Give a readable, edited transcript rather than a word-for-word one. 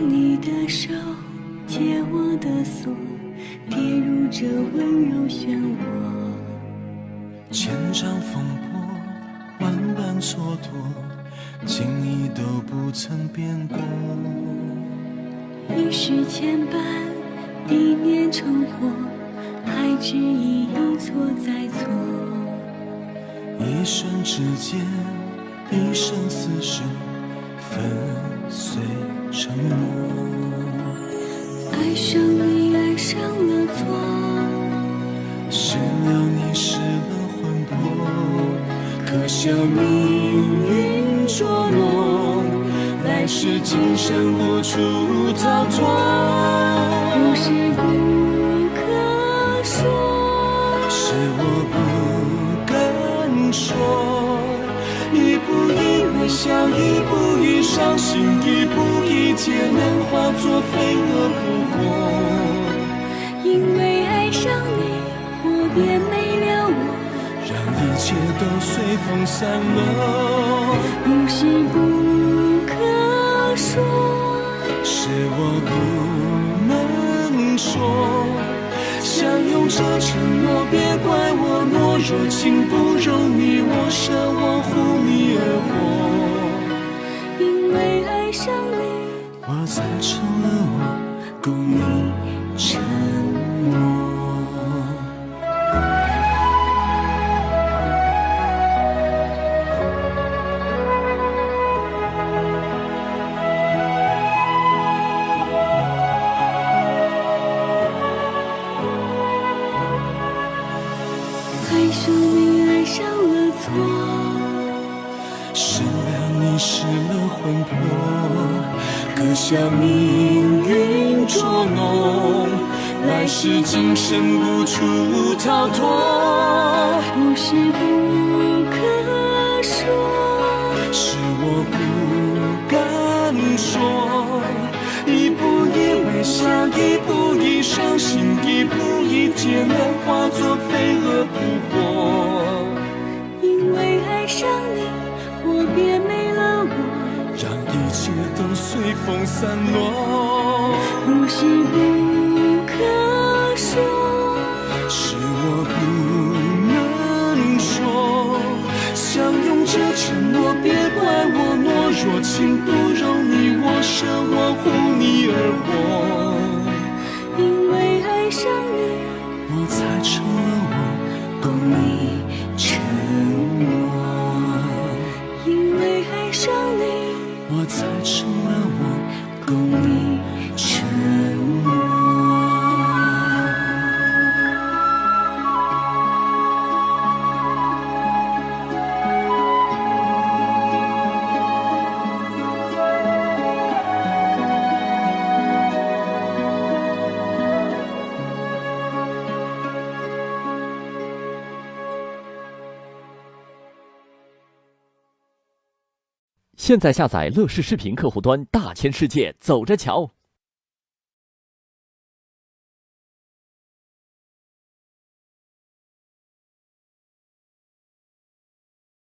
你的手解我的锁，跌入这温柔漩涡。千丈风波，万般蹉跎，情意都不曾变过。一世牵绊，一念成祸，还执意一错再错。一瞬之间，一生厮守，粉碎承诺。爱上你，爱上了错，失了你，失了魂魄，可笑命运捉弄，来世今生无处逃脱。不是不可说，是我不敢说，一步一微笑，一步一伤心，一步一劫难化作飞蛾扑火。因为爱上你，我便没了我，让一切都随风散落。不是不可说，是我不能说，相拥着承诺，别怪我懦弱，情不容你我舍，我护你而活。因为爱上你，我才成了我，共你沉默。爱上你，爱上了错，失了你，失了魂魄，可笑命运捉弄，来世今生无处逃脱。不是不可说，是我不敢说，一步一微笑，一步一伤心，一步一劫难化作飞蛾扑火。因为爱上你，我便没了我，让一切都随风散落。不是不可说，是我不能说，相拥着承诺，别怪我懦弱，情不容你我舍，我护你而活。因为爱上你，我才成了我，共你沉默。因为爱上你，我才成了我，共你沉默。现在下载乐视视频客户端，大千世界走着瞧。